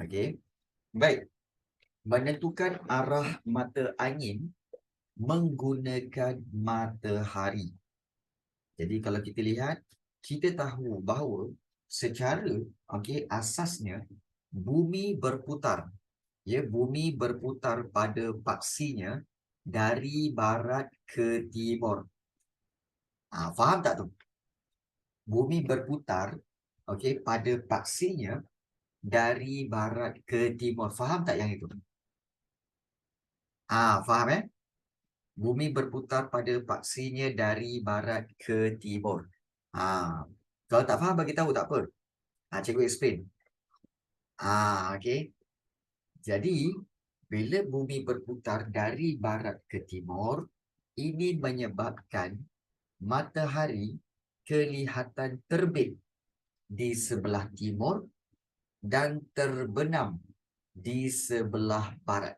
Okey. Baik. Menentukan arah mata angin menggunakan matahari. Jadi kalau kita lihat, kita tahu bahawa secara asasnya bumi berputar. Ya, bumi berputar pada paksinya dari barat ke timur. Faham tak tu? Bumi berputar pada paksinya dari barat ke timur. Faham tak yang itu? Faham Bumi berputar pada paksinya dari barat ke timur. Kalau tak faham bagi tahu tak apa. Cikgu explain. Okey. Jadi, bila bumi berputar dari barat ke timur, ini menyebabkan matahari kelihatan terbit di sebelah timur dan terbenam di sebelah barat.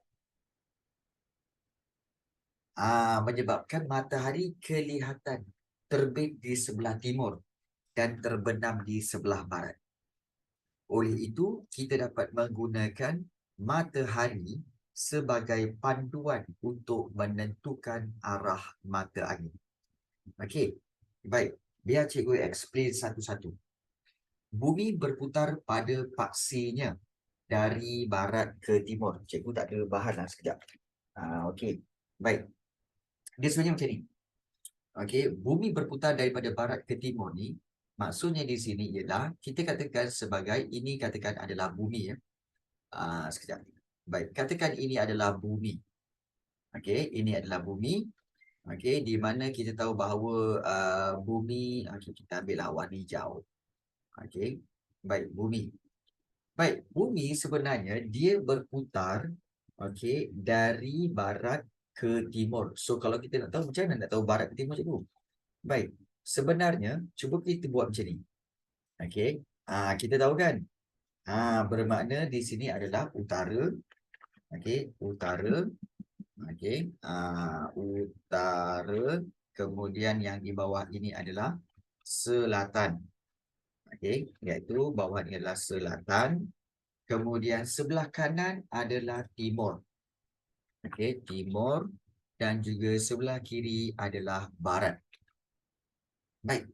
Menyebabkan matahari kelihatan terbit di sebelah timur dan terbenam di sebelah barat. Oleh itu, kita dapat menggunakan matahari sebagai panduan untuk menentukan arah mata angin. Okey, baik. Biar cikgu explain satu-satu. Bumi berputar pada paksinya dari barat ke timur. Cikgu tak ada bahan lah sekejap. Okey, baik. Dia sebenarnya macam ni. Okey, bumi berputar daripada barat ke timur ni, maksudnya di sini ialah kita katakan sebagai ini katakan adalah bumi ya. Sekejap. Baik, katakan ini adalah bumi. Okey, ini adalah bumi. Okey, di mana kita tahu bahawa bumi, kita ambillah warna hijau. Okey. Baik, bumi. Baik, bumi sebenarnya dia berputar dari barat ke timur. So kalau kita nak tahu macam mana nak tahu barat ke timur cikgu? Baik, sebenarnya cuba kita buat macam ni. Okey. Kita tahu kan? Bermakna di sini adalah utara. Okey, utara. Okey. Utara. Kemudian yang di bawah ini adalah selatan. Okey, iaitu bawah ini adalah selatan. Kemudian sebelah kanan adalah timur. Okey, timur dan juga sebelah kiri adalah barat. Baik.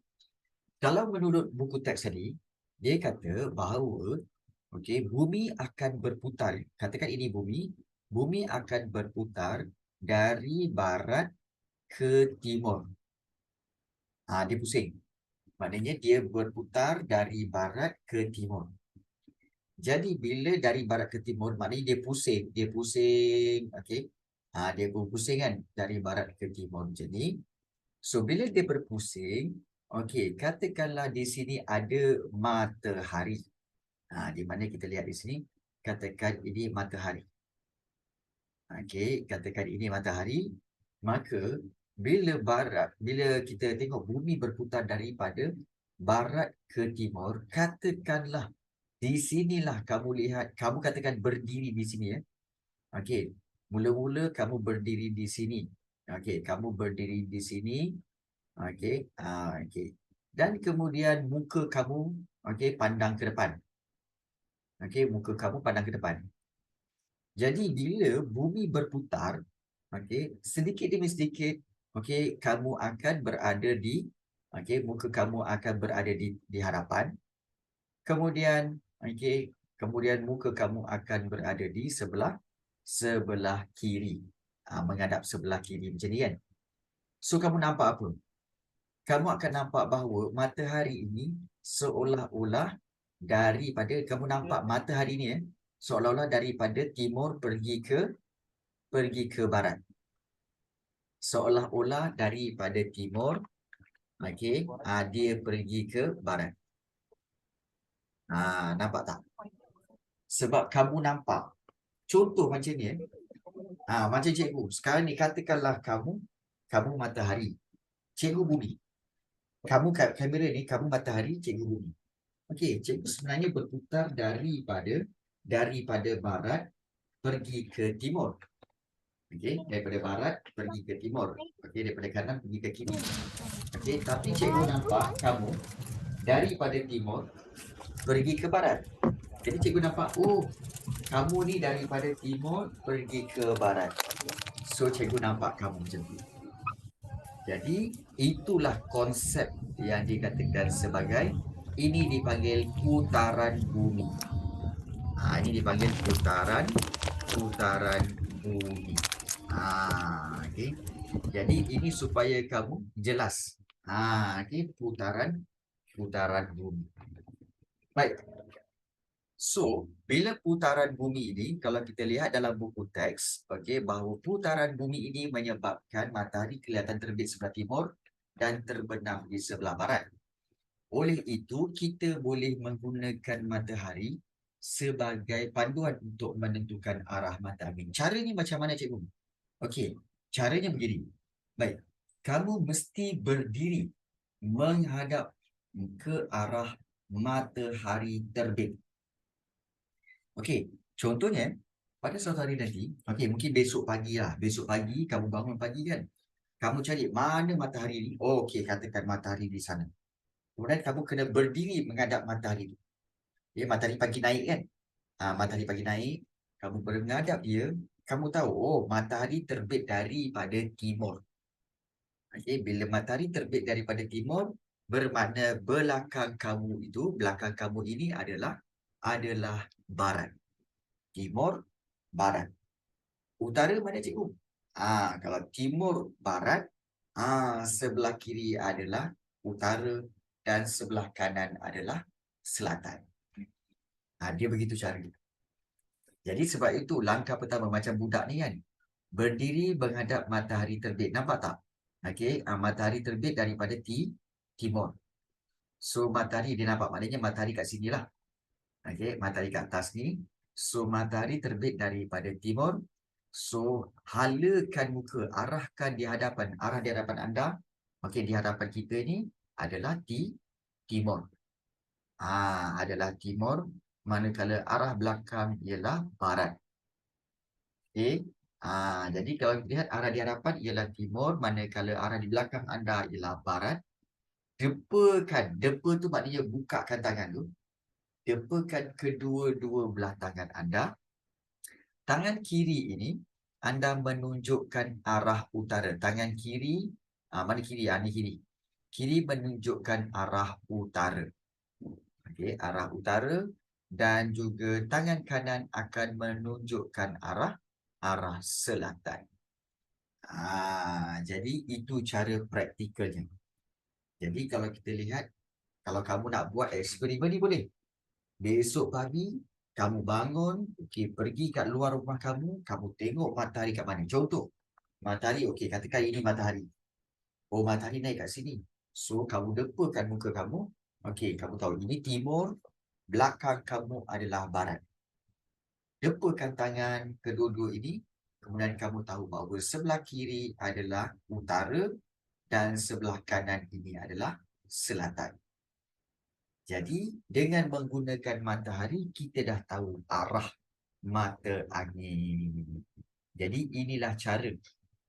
Kalau menurut buku teks tadi, dia kata bahawa bumi akan berputar. Katakan ini bumi, bumi akan berputar dari barat ke timur. Dia pusing. Maknanya dia berputar dari barat ke timur. Jadi bila dari barat ke timur, maknanya dia pusing. Dia pusing, dia berpusing kan dari barat ke timur. Jadi, so bila dia berpusing, katakanlah di sini ada matahari. Di mana kita lihat di sini, katakan ini matahari. Katakan ini matahari, maka bila kita tengok bumi berputar daripada barat ke timur, katakanlah di sinilah kamu lihat, kamu katakan berdiri di sini ya. Mula-mula kamu berdiri di sini. Kamu berdiri di sini. Dan kemudian muka kamu pandang ke depan. Muka kamu pandang ke depan. Jadi bila bumi berputar, sedikit demi sedikit, kamu akan berada di, muka kamu akan berada di hadapan. Kemudian, kemudian muka kamu akan berada di sebelah kiri. Menghadap sebelah kiri macam ni kan. So kamu nampak apa? Kamu akan nampak bahawa matahari ini seolah-olah daripada, kamu nampak matahari ni seolah-olah daripada timur pergi ke barat. Seolah-olah daripada timur, dia pergi ke barat. Nampak tak? Sebab kamu nampak. Contoh macam ni macam cikgu. Sekarang ni katakanlah kamu matahari. Cikgu bumi. Kamu kat kamera ni, kamu matahari, cikgu bumi. Cikgu sebenarnya berputar daripada barat pergi ke timur. Daripada barat pergi ke timur. Daripada kanan pergi ke kiri. Tapi cikgu nampak kamu daripada timur pergi ke barat. Jadi cikgu nampak, Kamu ni daripada timur pergi ke barat. So, cikgu nampak kamu macam tu. Jadi, itulah konsep yang dikatakan sebagai, ini dipanggil putaran bumi. Ini dipanggil putaran bumi. Okay. Jadi, ini supaya kamu jelas. Okay, putaran bumi. Baik. So, bila putaran bumi ini, kalau kita lihat dalam buku teks, bahawa putaran bumi ini menyebabkan matahari kelihatan terbit sebelah timur dan terbenam di sebelah barat. Oleh itu, kita boleh menggunakan matahari sebagai panduan untuk menentukan arah mata angin. Caranya macam mana, cikgu? Okey, caranya begini. Baik, kamu mesti berdiri menghadap ke arah matahari terbit. Okey, contohnya pada suatu hari nanti, mungkin besok pagi lah. Besok pagi, kamu bangun pagi kan? Kamu cari mana matahari ni? Oh, okey, katakan matahari di sana. Kemudian kamu kena berdiri menghadap matahari tu. Matahari pagi naik kan? Matahari pagi naik, kamu menghadap dia, kamu tahu, oh, matahari terbit daripada timur. Bila matahari terbit daripada timur, bermakna belakang kamu ini adalah barat. Timur, barat. Utara mana, cikgu? Kalau timur, barat, sebelah kiri adalah utara dan sebelah kanan adalah selatan. Dia begitu cara. Jadi sebab itu langkah pertama macam budak ni kan, berdiri menghadap matahari terbit. Nampak tak? Matahari terbit daripada timur. So matahari dia nampak, maknanya matahari kat sini lah. Matahari kat atas ni. So matahari terbit daripada timur. So halakan muka, arahkan di hadapan, arah di hadapan anda. Di hadapan kita ni adalah timur. Adalah timur, manakala arah belakang ialah barat. Jadi kalau kita lihat arah di hadapan ialah timur, manakala arah di belakang anda ialah barat. Depa tu maknanya bukakan tangan tu. Depakan kedua-dua belah tangan anda. Tangan kiri ini, anda menunjukkan arah utara. Tangan kiri, mana kiri? Ini kiri. Kiri menunjukkan arah utara. Arah utara. Dan juga tangan kanan akan menunjukkan arah selatan. Jadi itu cara praktikalnya. Jadi kalau kita lihat, kalau kamu nak buat eksperimen ni boleh. Besok pagi, kamu bangun, pergi kat luar rumah kamu, kamu tengok matahari kat mana. Contoh, matahari, katakan ini matahari. Oh, matahari naik kat sini. So, kamu depakan muka kamu. Kamu tahu ini timur, belakang kamu adalah barat. Depakan tangan kedua-dua ini, kemudian kamu tahu bahawa sebelah kiri adalah utara dan sebelah kanan ini adalah selatan. Jadi, dengan menggunakan matahari, kita dah tahu arah mata angin. Jadi, inilah cara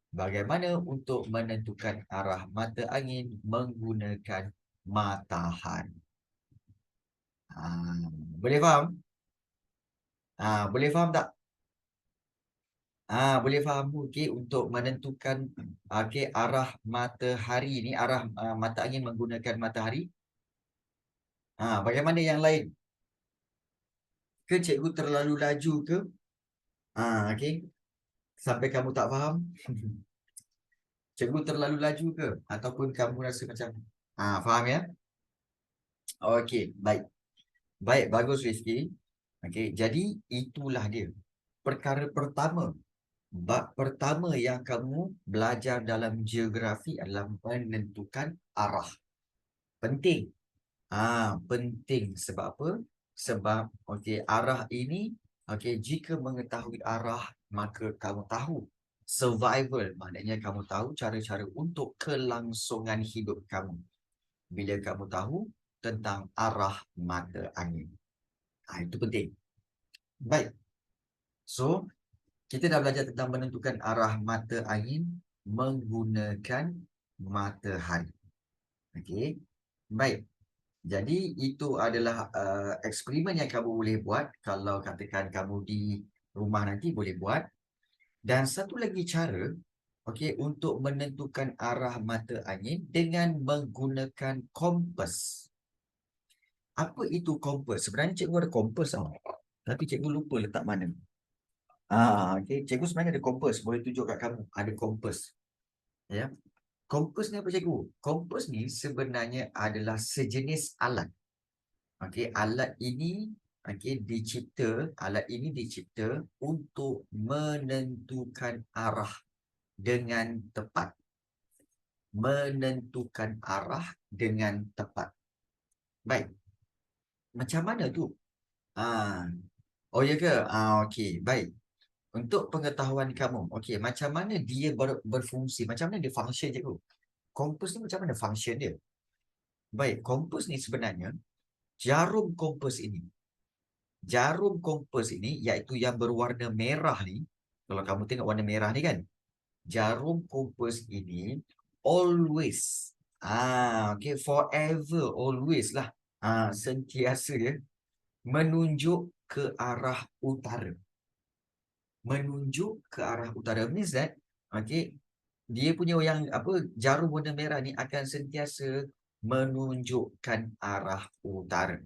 bagaimana untuk menentukan arah mata angin menggunakan matahari. Boleh faham? Boleh faham tak? Boleh faham. Untuk menentukan arah matahari ni, arah mata angin menggunakan matahari. Bagaimana yang lain? Ke cikgu terlalu laju ke? Sampai kamu tak faham? Cikgu terlalu laju ke? Ataupun kamu rasa macam faham ya? Okey, baik. Baik, bagus Rizky. Jadi itulah dia. Perkara pertama, bab pertama yang kamu belajar dalam geografi adalah menentukan arah. Penting. Penting sebab apa? Sebab arah ini, jika mengetahui arah, maka kamu tahu survival, maknanya kamu tahu cara-cara untuk kelangsungan hidup kamu. Bila kamu tahu tentang arah mata angin. Itu penting. Baik. So, kita dah belajar tentang menentukan arah mata angin menggunakan matahari. Baik. Jadi itu adalah eksperimen yang kamu boleh buat kalau katakan kamu di rumah nanti boleh buat. Dan satu lagi cara, okey, untuk menentukan arah mata angin dengan menggunakan kompas. Apa itu kompas? Sebenarnya cikgu ada kompas tau. Tapi cikgu lupa letak mana. Okey, cikgu sebenarnya ada kompas. Boleh tunjuk kat kamu. Ada kompas. Ya. Kompas ni apa cikgu? Kompas ni sebenarnya adalah sejenis alat. Okey, alat ini alat ini dicipta untuk menentukan arah dengan tepat. Menentukan arah dengan tepat. Baik. Macam mana tu? Ah, oh ya ke? Okey, baik. Untuk pengetahuan kamu, okey, macam mana dia berfungsi? Macam mana dia function cikgu? Kompas ni macam mana function dia? Baik, kompas ni sebenarnya jarum kompas ini. Jarum kompas ini iaitu yang berwarna merah ni. Kalau kamu tengok warna merah ni kan, jarum kompas ini always, okey, forever, always lah, sentiasa ya, menunjuk ke arah utara. Menunjuk ke arah utara means that, okey, dia punya yang apa, jarum warna merah ni akan sentiasa menunjukkan arah utara.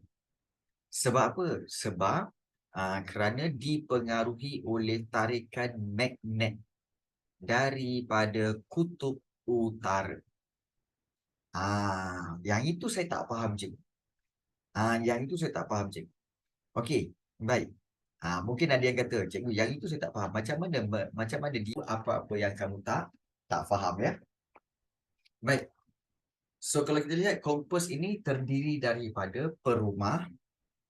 Sebab apa? Sebab kerana dipengaruhi oleh tarikan magnet daripada kutub utara. Yang itu saya tak faham, cikgu. Yang itu saya tak faham, cikgu. Okey, baik. Mungkin ada yang kata, cikgu, yang itu saya tak faham. Macam mana dia apa-apa yang kamu tak faham ya? Baik. So kalau kita lihat kompas ini terdiri daripada perumah,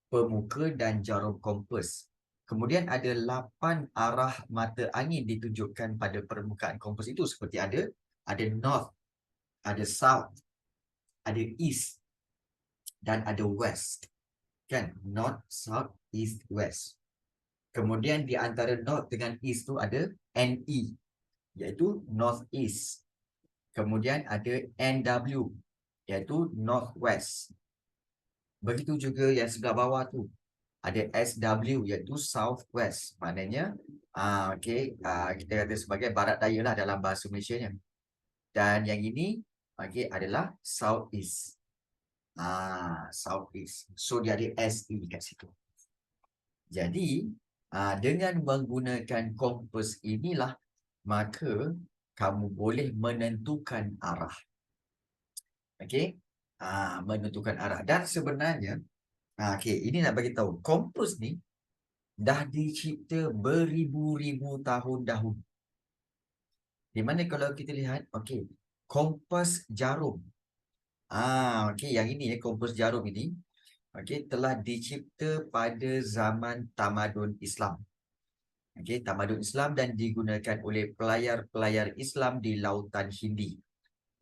pemuka dan jarum kompas. Kemudian ada 8 arah mata angin ditunjukkan pada permukaan kompas itu seperti ada north, ada south, ada east dan ada west. Kan? North, south, east, west. Kemudian di antara north dengan east tu ada NE iaitu north east. Kemudian ada NW iaitu north west. Begitu juga yang sebelah bawah tu ada SW iaitu south west. Maknanya kita kata sebagai barat daya lah dalam bahasa Malaysianya. Dan yang ini adalah south east. South east. So dia ada SE kat situ. Jadi dengan menggunakan kompas inilah maka kamu boleh menentukan arah. Okey? Menentukan arah. Dan sebenarnya ini nak bagi tahu, kompas ni dah dicipta beribu-ribu tahun dahulu. Di mana kalau kita lihat, kompas jarum. Yang ini kompas jarum ini, telah dicipta pada zaman tamadun Islam. Tamadun Islam dan digunakan oleh pelayar-pelayar Islam di Lautan Hindi.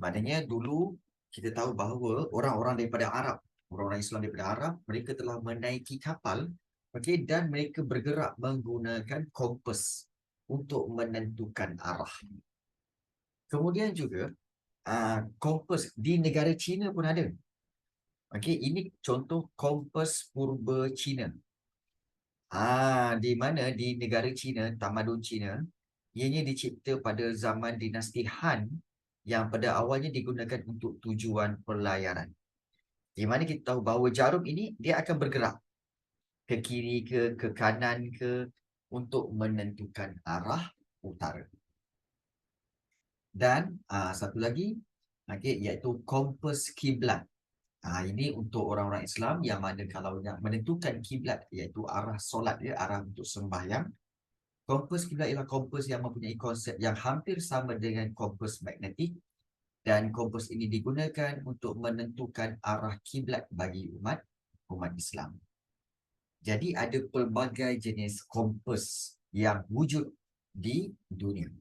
Maknanya dulu kita tahu bahawa orang-orang daripada Arab, orang-orang Islam daripada Arab, mereka telah menaiki kapal, dan mereka bergerak menggunakan kompas untuk menentukan arah. Kemudian juga kompas di negara China pun ada. Ini contoh kompas purba China. Di mana di negara China, tamadun China, ianya dicipta pada zaman dinasti Han yang pada awalnya digunakan untuk tujuan pelayaran. Di mana kita tahu bahawa jarum ini dia akan bergerak ke kiri ke kanan ke untuk menentukan arah utara. Dan satu lagi iaitu kompas kiblat. Ini untuk orang-orang Islam yang mana kalau nak menentukan kiblat iaitu arah solat dia, arah untuk sembahyang. Kompas kiblat ialah kompas yang mempunyai konsep yang hampir sama dengan kompas magnetik dan kompas ini digunakan untuk menentukan arah kiblat bagi umat Islam. Jadi ada pelbagai jenis kompas yang wujud di dunia.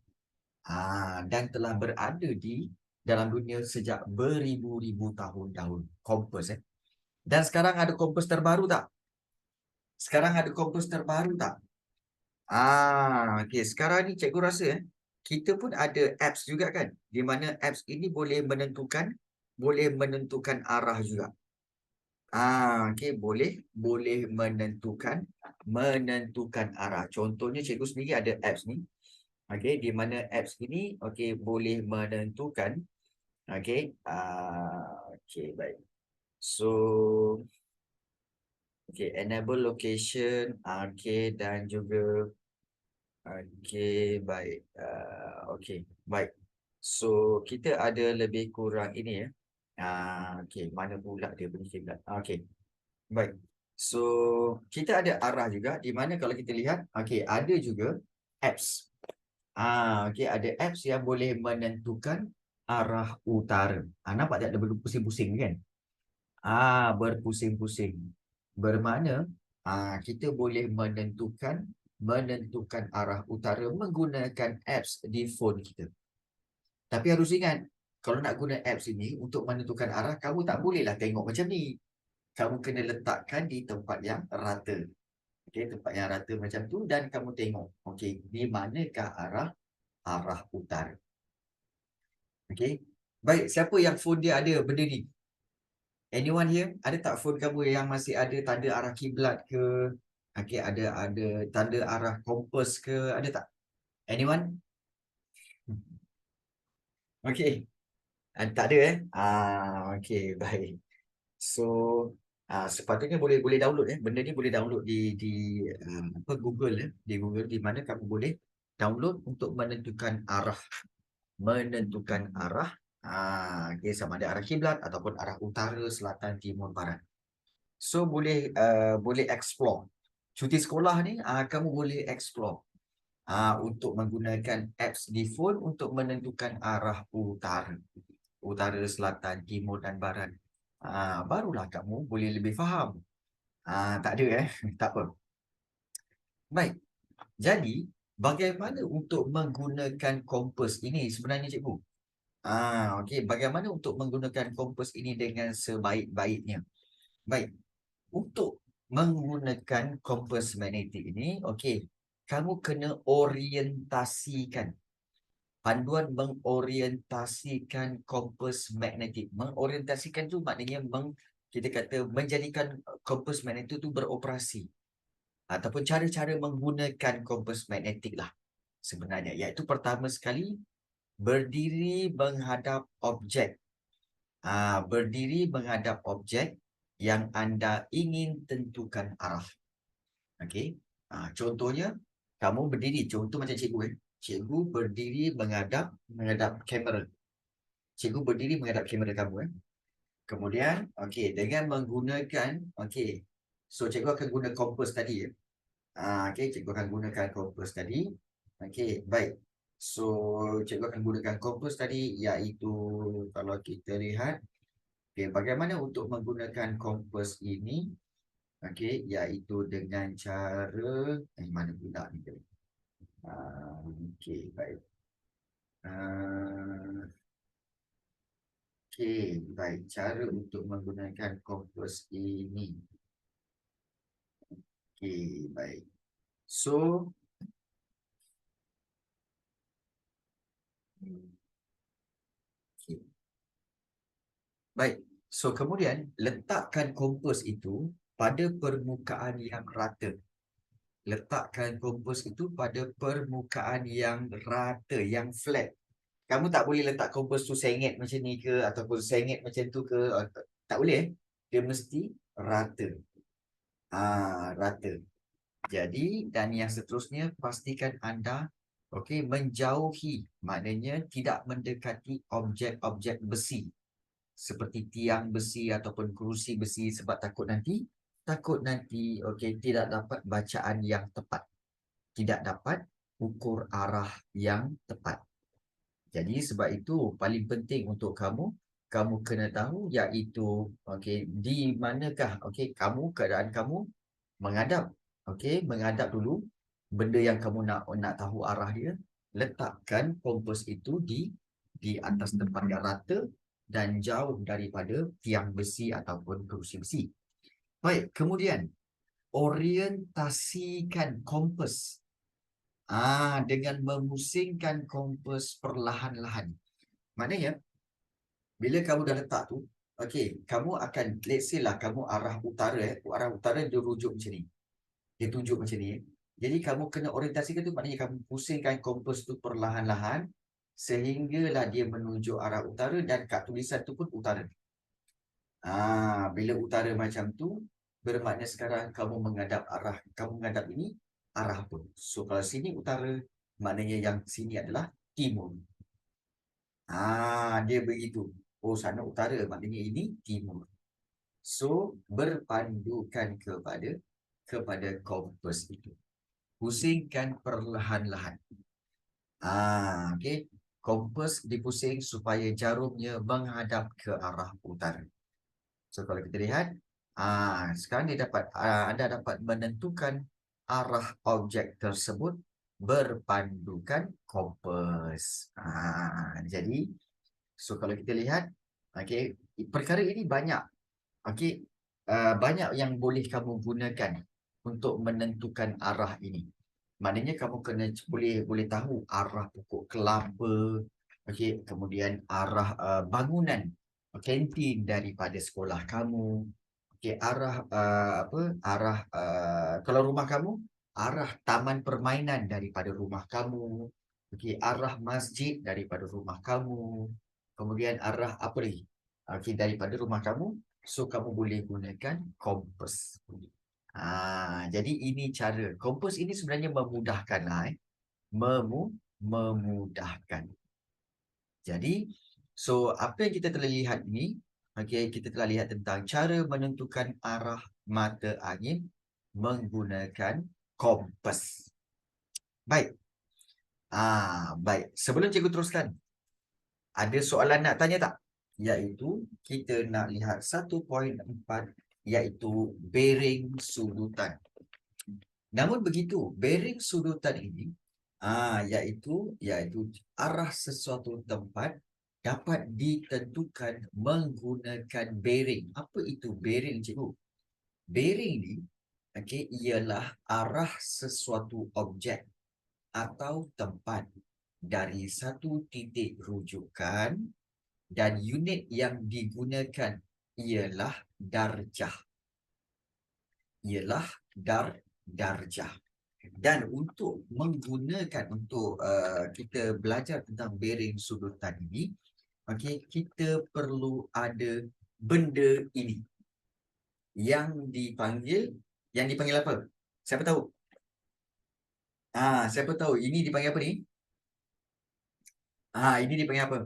Dan telah berada di dalam dunia sejak beribu-ribu tahun dahulu. Kompas. Dan sekarang ada kompas terbaru tak? Sekarang ada kompas terbaru tak? Sekarang ni cikgu rasa kita pun ada apps juga kan, di mana apps ini boleh menentukan arah juga. Okey, boleh menentukan arah. Contohnya cikgu sendiri ada apps ni. Okey, di mana apps ini okey boleh menentukan okey, okey baik. So, okey enable location, okey dan juga okey baik. Okey, baik. So, kita ada lebih kurang ini ya. Okey, mana pula dia punya kiblat. Okey. Baik. So, kita ada arah juga di mana kalau kita lihat, okey, ada juga apps. Okey, ada apps yang boleh menentukan arah utara. Nampak tak dia berpusing-pusing kan? Berpusing-pusing. Bermakna, kita boleh menentukan arah utara menggunakan apps di phone kita. Tapi harus ingat, kalau nak guna apps ini untuk menentukan arah, kamu tak bolehlah tengok macam ni. Kamu kena letakkan di tempat yang rata. Okey, tempat yang rata macam tu dan kamu tengok, okey, di manakah arah utara. Okey. Baik, siapa yang phone dia ada benda ni? Anyone here? Ada tak phone kamu yang masih ada tanda arah kiblat ke? Okey, ada tanda arah kompas ke? Ada tak? Anyone? Okey. Tak ada eh? Okey, baik. So, sepatutnya boleh download benda ni boleh download di Google di Google di mana kamu boleh download untuk menentukan arah okey sama ada arah kiblat ataupun arah utara, selatan, timur, barat. So boleh explore. Cuti sekolah ni kamu boleh explore untuk menggunakan apps di phone untuk menentukan arah utara, selatan, timur dan barat. Barulah kamu boleh lebih faham. Tak ada tak apa. Baik. Jadi, bagaimana untuk menggunakan kompas ini sebenarnya cikgu? Okey, bagaimana untuk menggunakan kompas ini dengan sebaik-baiknya? Baik, untuk menggunakan kompas magnetik ini, okey, kamu kena orientasikan. Panduan mengorientasikan kompas magnetik. Mengorientasikan tu maknanya kita kata menjadikan kompas magnetik tu beroperasi. Ataupun cara-cara menggunakan kompas magnetik lah sebenarnya. Iaitu pertama sekali, berdiri menghadap objek. Berdiri menghadap objek yang anda ingin tentukan arah. Okey. Contohnya, kamu berdiri. Contoh macam cikgu. Cikgu berdiri menghadap kamera. Cikgu berdiri menghadap kamera kamu. Kemudian, okey, dengan menggunakan, okey. So, cikgu akan guna kompas tadi. Okey, cikgu akan gunakan kompas tadi. Okey, baik. So, cikgu akan gunakan kompas tadi iaitu kalau kita lihat, okey, bagaimana untuk menggunakan kompas ini? Okey, iaitu dengan cara mana pula ni? Okey, baik. Okey, baik. Cara untuk menggunakan kompas ini. Okey, baik. So, okey. Baik. So, kemudian letakkan kompas itu pada permukaan yang rata. Letakkan kompas itu pada permukaan yang rata, yang flat. Kamu tak boleh letak kompas tu sengit macam ni ke ataupun sengit macam tu ke. Tak boleh. Dia mesti rata. Rata. Jadi, dan yang seterusnya, pastikan anda menjauhi, maknanya tidak mendekati objek-objek besi seperti tiang besi ataupun kerusi besi sebab takut nanti tidak dapat bacaan yang tepat, tidak dapat ukur arah yang tepat. Jadi sebab itu paling penting untuk kamu kena tahu iaitu di manakah keadaan kamu menghadap. Menghadap dulu benda yang kamu nak tahu arah dia, letakkan kompas itu di atas tempat yang rata dan jauh daripada tiang besi ataupun kerusi besi. Baik, kemudian orientasikan kompas dengan memusingkan kompas perlahan-lahan. Maknanya bila kamu dah letak tu, okey, kamu akan, let's say lah kamu arah utara, arah utara dia rujuk macam ni. Dia tunjuk macam ni. Jadi kamu kena orientasikan tu, maknanya kamu pusingkan kompas tu perlahan-lahan sehinggalah dia menuju arah utara dan kat tulisan tu pun utara. Bila utara macam tu, bermakna sekarang kamu menghadap ini arah pun. So kalau sini utara, maknanya yang sini adalah timur. Dia begitu. Oh, sana utara, maknanya ini timur. So berpandukan kepada kompas itu. Pusingkan perlahan-lahan. Okey. Kompas dipusing supaya jarumnya menghadap ke arah utara. So kalau kita lihat, sekarang anda dapat menentukan arah objek tersebut berpandukan kompas. Jadi, so kalau kita lihat, okey, perkara ini banyak. Okey, banyak yang boleh kamu gunakan untuk menentukan arah ini. Maknanya kamu kena boleh tahu arah pokok kelapa, okey, kemudian arah bangunan kantin daripada sekolah kamu. Okey, kalau rumah kamu, arah taman permainan daripada rumah kamu. Okey, arah masjid daripada rumah kamu. Kemudian arah apa lagi? Okey, daripada rumah kamu, so kamu boleh gunakan kompas. Jadi ini cara. Kompas ini sebenarnya memudahkan lah. Memudahkan. Jadi, so apa yang kita telah lihat ini, okey, kita telah lihat tentang cara menentukan arah mata angin menggunakan kompas. Baik. Baik. Sebelum cikgu teruskan, ada soalan nak tanya tak? Iaitu kita nak lihat 1.4, iaitu bearing sudutan. Namun begitu, bearing sudutan ini iaitu arah sesuatu tempat dapat ditentukan menggunakan bearing. Apa itu bearing, cikgu? Bearing ni, okey, ialah arah sesuatu objek atau tempat dari satu titik rujukan, dan unit yang digunakan ialah darjah. Darjah. Dan untuk kita belajar tentang bearing sudutan ini, okey, kita perlu ada benda ini yang dipanggil apa? Siapa tahu? Siapa tahu ini dipanggil apa ni? Ini dipanggil apa?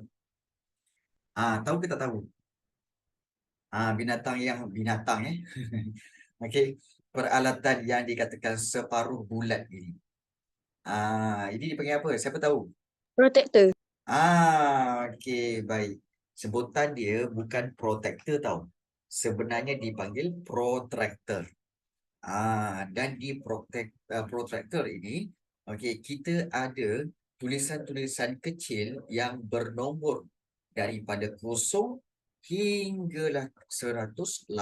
Tahu ke tak tahu? Binatang okey, peralatan yang dikatakan separuh bulat ini. Ini dipanggil apa? Siapa tahu? Protector. Okey, baik. Sebutan dia bukan protector tau. Sebenarnya dipanggil protractor. Dan di protractor ini, okey, kita ada tulisan-tulisan kecil yang bernombor daripada 0 hinggalah 180. 0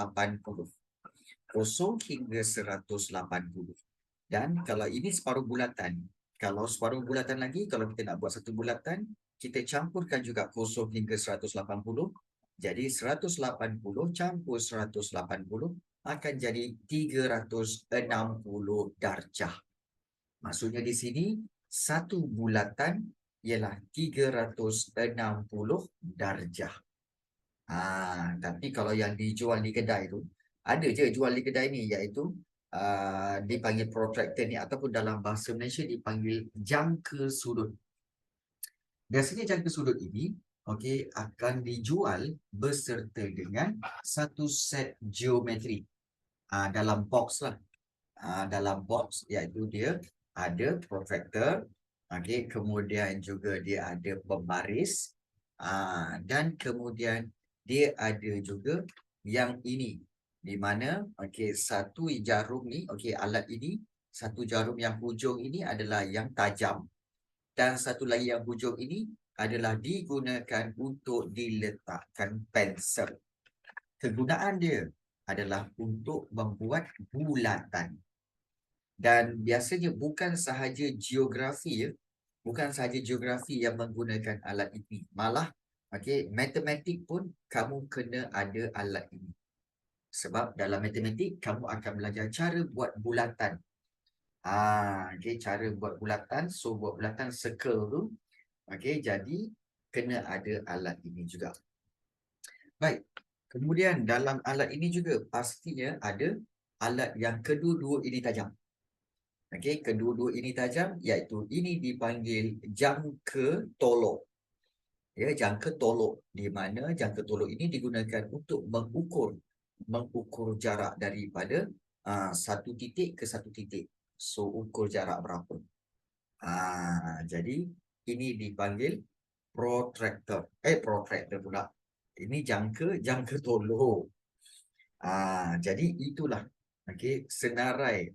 hingga 180. Dan kalau ini separuh bulatan, kalau separuh bulatan lagi, kalau kita nak buat satu bulatan, kita campurkan juga 0 hingga 180. Jadi 180 campur 180 akan jadi 360 darjah. Maksudnya di sini, satu bulatan ialah 360 darjah. Tapi kalau yang dijual di kedai tu, ada je jual di kedai ni, iaitu dipanggil protractor ni, ataupun dalam bahasa Malaysia dipanggil jangka sudut. Biasanya jangka sudut ini, okey, akan dijual beserta dengan satu set geometri dalam box lah. Dalam box, iaitu dia ada protractor, okey, kemudian juga dia ada pembaris, dan kemudian dia ada juga yang ini, di mana okey, satu jarum ni, okey, alat ini, satu jarum yang hujung ini adalah yang tajam, dan satu lagi yang hujung ini adalah digunakan untuk diletakkan pensel. Kegunaan dia adalah untuk membuat bulatan. Dan biasanya bukan sahaja geografi yang menggunakan alat ini. Malah Okey, matematik pun kamu kena ada alat ini. Sebab dalam matematik kamu akan belajar cara buat bulatan. Okey, cara buat bulatan. So buat bulatan circle tu. Okey, jadi kena ada alat ini juga. Baik. Kemudian dalam alat ini juga pastinya ada alat yang kedua-dua ini tajam. Okey, kedua-dua ini tajam iaitu ini dipanggil jangka tolok. Ya, jangka tolok di mana jangka tolok ini digunakan untuk mengukur jarak daripada satu titik ke satu titik. So ukur jarak berapa. Jadi ini dipanggil protractor. Protractor pula. Ini jangka tolok. Jadi itulah senarai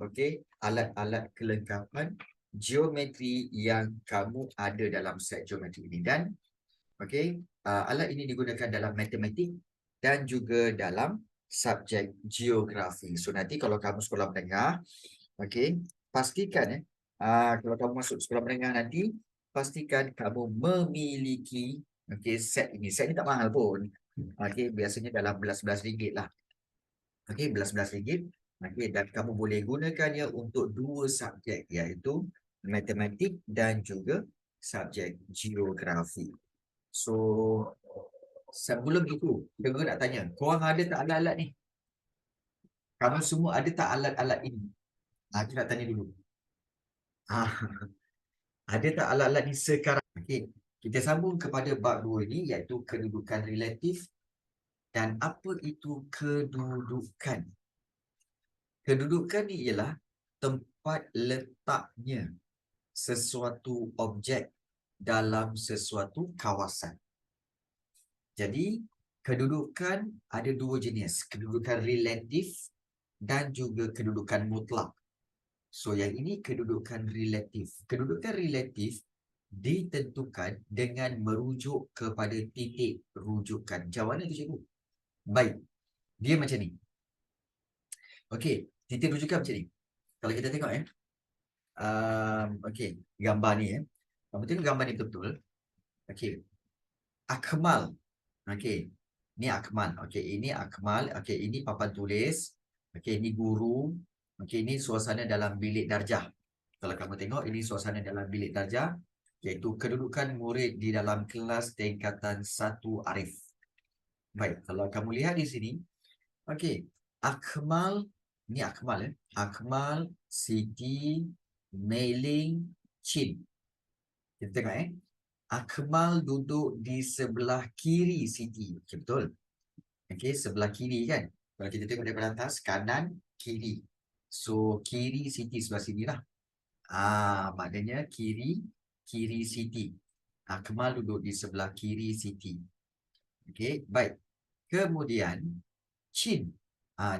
alat-alat kelengkapan geometri yang kamu ada dalam set geometri ini. Dan alat ini digunakan dalam matematik dan juga dalam subjek geografi. So nanti kalau kamu sekolah menengah, pastikan kalau kamu masuk sekolah menengah nanti, pastikan kamu memiliki set ini. Set ini tak mahal pun. Biasanya dalam belas-belas ringgit lah. Belas-belas ringgit. Dan kamu boleh gunakannya untuk dua subjek, iaitu matematik dan juga subjek geografi. So, sebelum itu, kita nak tanya, korang ada tak alat-alat ni? Kamu semua ada tak alat-alat ini? Kita nak tanya dulu. Ada tak alat-alat ni sekarang? Kita sambung kepada bab 2 ini, iaitu kedudukan relatif. Dan apa itu kedudukan? Kedudukan ni ialah tempat letaknya sesuatu objek dalam sesuatu kawasan. Jadi, kedudukan ada dua jenis. Kedudukan relatif dan juga kedudukan mutlak. So, yang ini kedudukan relatif. Kedudukan relatif ditentukan dengan merujuk kepada titik rujukan. Macam mana tu, cikgu? Baik. Dia macam ni. Okey, titik rujukan macam ni. Kalau kita tengok gambar ni Kamu tengok gambar ni betul-betul. Akmal. Ni Akmal. Ini Akmal. Ini papan tulis. Ini guru. Ini suasana dalam bilik darjah. Kalau kamu tengok, ini suasana dalam bilik darjah, iaitu kedudukan murid di dalam kelas tingkatan 1 Arif. Baik, kalau kamu lihat di sini, Akmal, ni Akmal Akmal, Siti, Meiling, Chin. Kita tengok Akmal duduk di sebelah kiri Siti. Betul? Sebelah kiri kan? Kalau kita tengok daripada atas, kanan, kiri. So, kiri Siti sebelah sini lah. Maknanya kiri Siti. Akmal duduk di sebelah kiri Siti. Baik. Kemudian, Chin.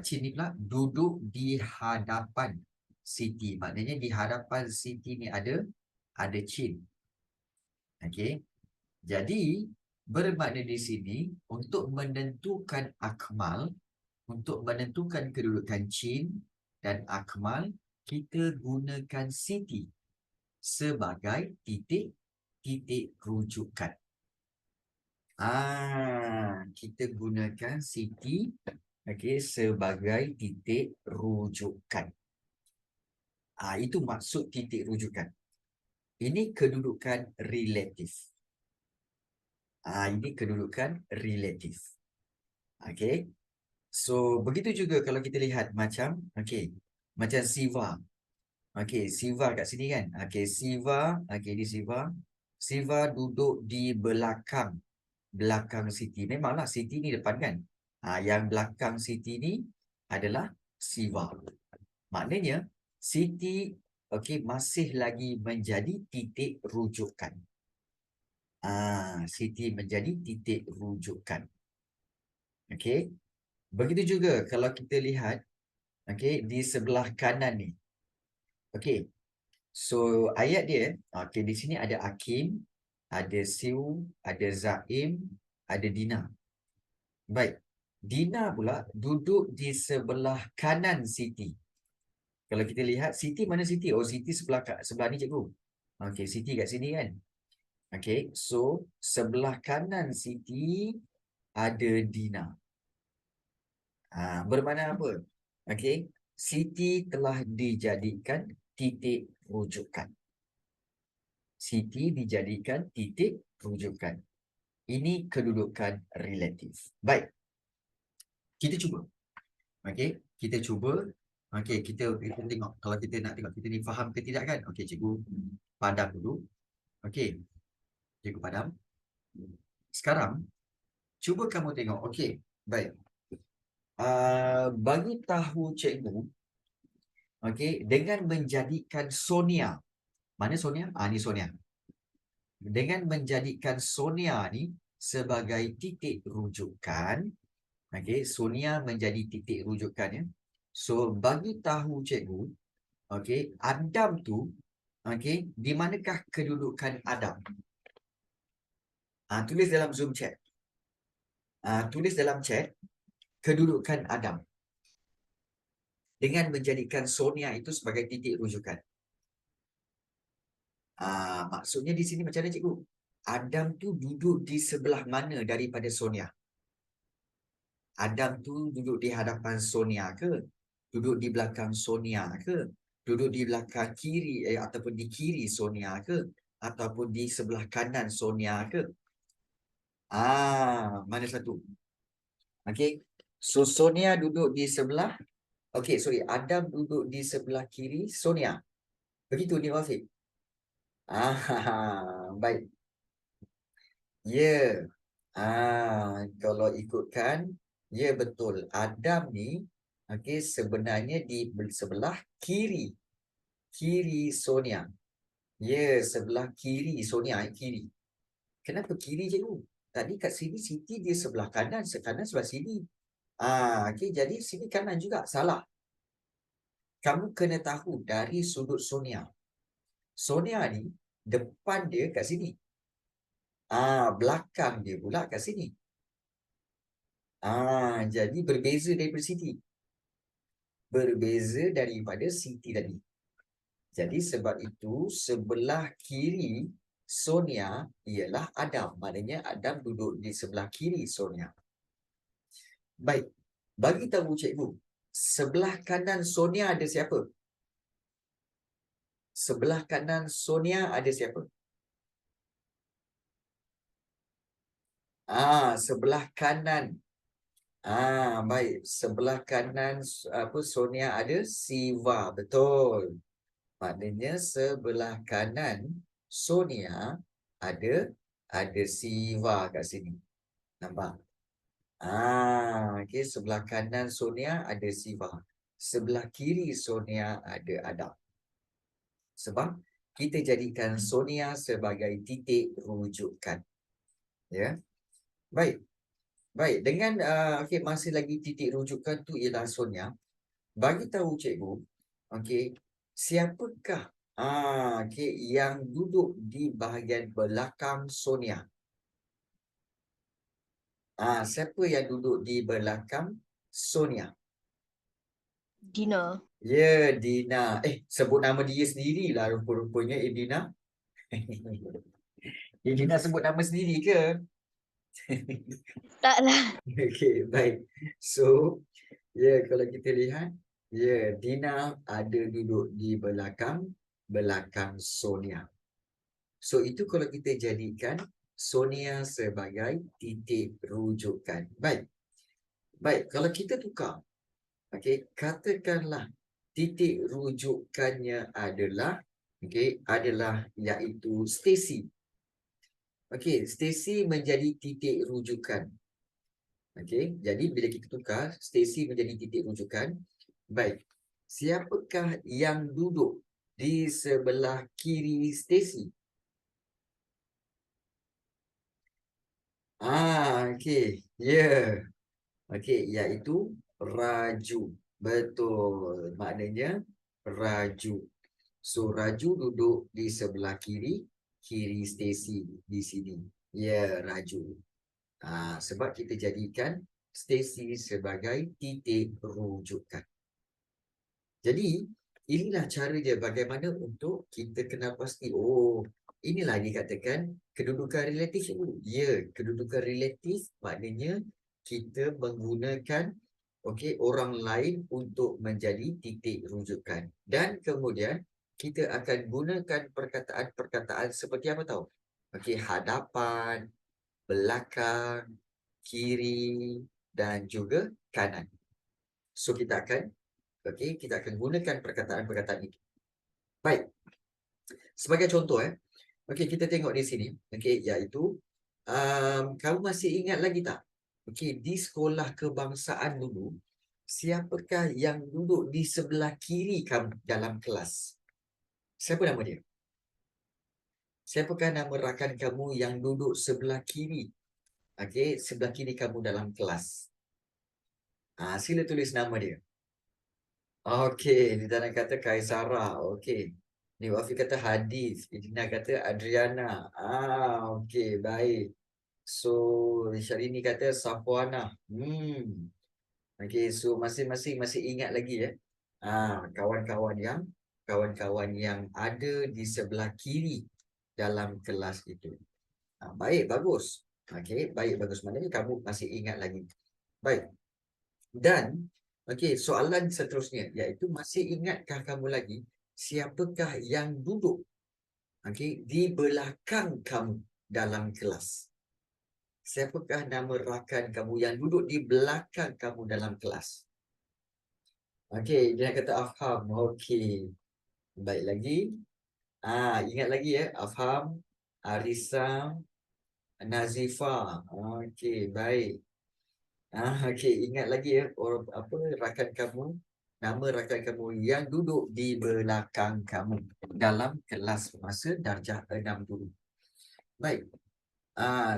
Chin ni pula duduk di hadapan Siti. Maknanya di hadapan Siti ni ada Chin. Jadi, bermakna di sini untuk menentukan Akmal, untuk menentukan kedudukan Chin dan Akmal, kita gunakan Siti sebagai titik rujukan. Kita gunakan Siti sebagai titik rujukan. Itu maksud titik rujukan. Ini kedudukan relatif. Ini kedudukan relatif. So, begitu juga kalau kita lihat macam Siva. Siva kat sini kan. Siva, ini Siva. Siva duduk di belakang Siti. Memanglah Siti ni depan kan. Yang belakang Siti ni adalah Siva. Maknanya Siti masih lagi menjadi titik rujukan. Siti menjadi titik rujukan. Begitu juga kalau kita lihat di sebelah kanan ni. So ayat dia di sini ada Hakim, ada Siu, ada Zaim, ada Dina. Baik. Dina pula duduk di sebelah kanan Siti. Kalau kita lihat Siti, mana Siti? Oh, Siti sebelah ni, cikgu. Siti kat sini kan. Okey, so sebelah kanan Siti ada Dina. Bermakna apa? Okey, Siti telah dijadikan titik rujukan. Siti dijadikan titik rujukan. Ini kedudukan relatif. Baik, kita cuba. Okey, kita cuba. Okey, kita tengok. Kalau kita nak tengok kita ni faham ke tidak kan? Okey, cikgu padam dulu. Okey, cikgu padam. Sekarang, cuba kamu tengok. Okey, baik. Bagi tahu cikgu, okey, dengan menjadikan Sonia. Mana Sonia? Ni Sonia. Dengan menjadikan Sonia ni sebagai titik rujukan, okey, Sonia menjadi titik rujukan ya. So bagi tahu cikgu, okey, Adam tu, okey, di manakah kedudukan Adam? Tulis dalam Zoom chat. Tulis dalam chat kedudukan Adam dengan menjadikan Sonia itu sebagai titik rujukan. Maksudnya di sini macam mana cikgu? Adam tu duduk di sebelah mana daripada Sonia? Adam tu duduk di hadapan Sonia ke? Duduk di belakang Sonia ke? Duduk di belakang kiri ataupun di kiri Sonia ke? Ataupun di sebelah kanan Sonia ke? Mana satu? Okey. So Sonia duduk di sebelah. Okey, sorry. Adam duduk di sebelah kiri Sonia. Begitu ni Wafiq. Baik. Ya. Kalau ikutkan, ya betul. Adam ni, okey, sebenarnya di sebelah kiri. Kiri Sonia. Ya, sebelah kiri Sonia. Kiri. Kenapa kiri cikgu? Tadi kat sini Siti dia sebelah kanan. Kanan sebelah sini. Okey, jadi sini kanan juga. Salah. Kamu kena tahu dari sudut Sonia. Sonia ni, depan dia kat sini. Belakang dia pula kat sini. Jadi berbeza daripada Siti. Berbeza daripada Siti tadi. Jadi sebab itu sebelah kiri Sonia ialah Adam. Maknanya Adam duduk di sebelah kiri Sonia. Baik. Bagi tahu cikgu, sebelah kanan Sonia ada siapa? Sebelah kanan Sonia ada siapa? Sebelah kanan. Baik. Sebelah kanan Sonia ada Siva. Betul. Maknanya sebelah kanan Sonia ada Siva kat sini. Nampak? Okey, sebelah kanan Sonia ada Siva. Sebelah kiri Sonia ada Adam. Sebab kita jadikan Sonia sebagai titik rujukan. Ya. Baik. Baik, dengan okey, masih lagi titik rujukan tu ialah Sonia. Bagi tahu cikgu, okey, siapakah okey yang duduk di bahagian belakang Sonia? Siapa yang duduk di belakang Sonia? Dina. Ya, Dina. Sebut nama dia sendirilah rupa-rupanya Dina. Dina sebut nama sendiri ke? Taklah. Okey, baik. So, ya, kalau kita lihat, ya, Dina ada duduk di belakang Sonia. So, itu kalau kita jadikan Sonia sebagai titik rujukan. Baik. Baik, kalau kita tukar, okey, katakanlah titik rujukannya adalah iaitu Stacy. Okey, Stacy menjadi titik rujukan. Okey, jadi bila kita tukar, Stacy menjadi titik rujukan. Baik, siapakah yang duduk di sebelah kiri Stacy? Okey, ya. Okey, iaitu Raju. Betul, maknanya Raju. So, Raju duduk di sebelah kiri Stacy di sini. Ya, Raju. Sebab kita jadikan Stacy sebagai titik rujukan. Jadi, inilah cara dia bagaimana untuk kita kenal pasti. Inilah dikatakan kedudukan relatif dulu. Ya, kedudukan relatif maknanya kita menggunakan orang lain untuk menjadi titik rujukan. Dan kemudian kita akan gunakan perkataan-perkataan seperti apa tahu? Hadapan, belakang, kiri dan juga kanan. So kita akan gunakan perkataan-perkataan itu. Baik. Sebagai contoh kita tengok di sini, iaitu kamu masih ingat lagi tak? Di sekolah kebangsaan dulu, siapakah yang duduk di sebelah kiri kamu dalam kelas? Siapa nama dia? Siapakah nama rakan kamu yang duduk sebelah kiri? Sebelah kiri kamu dalam kelas. Sila tulis nama dia. Ni Dana kata Kaisara. Ni Wafi kata Hadis. Idina kata Adriana. Baik. So, Syahrini kata Safwana. So masing-masing masih ingat lagi kawan-kawan yang ada di sebelah kiri dalam kelas itu. Baik, bagus. Baik, bagus. Maknanya kamu masih ingat lagi. Baik. Dan soalan seterusnya iaitu masih ingatkah kamu lagi siapakah yang duduk di belakang kamu dalam kelas? Siapakah nama rakan kamu yang duduk di belakang kamu dalam kelas? Dia kata Afham. Baik lagi. Ingat lagi Afham, Arisa, Nazifa. Baik. Ingat lagi rakan kamu, nama rakan kamu yang duduk di belakang kamu dalam kelas masa darjah 6 dulu. Baik.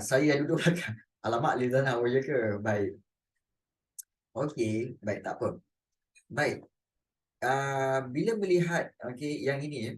Saya duduk belakang. Alamak, Lizana, ya ke? Baik. Baik, tak apa. Baik. Bila melihat yang ini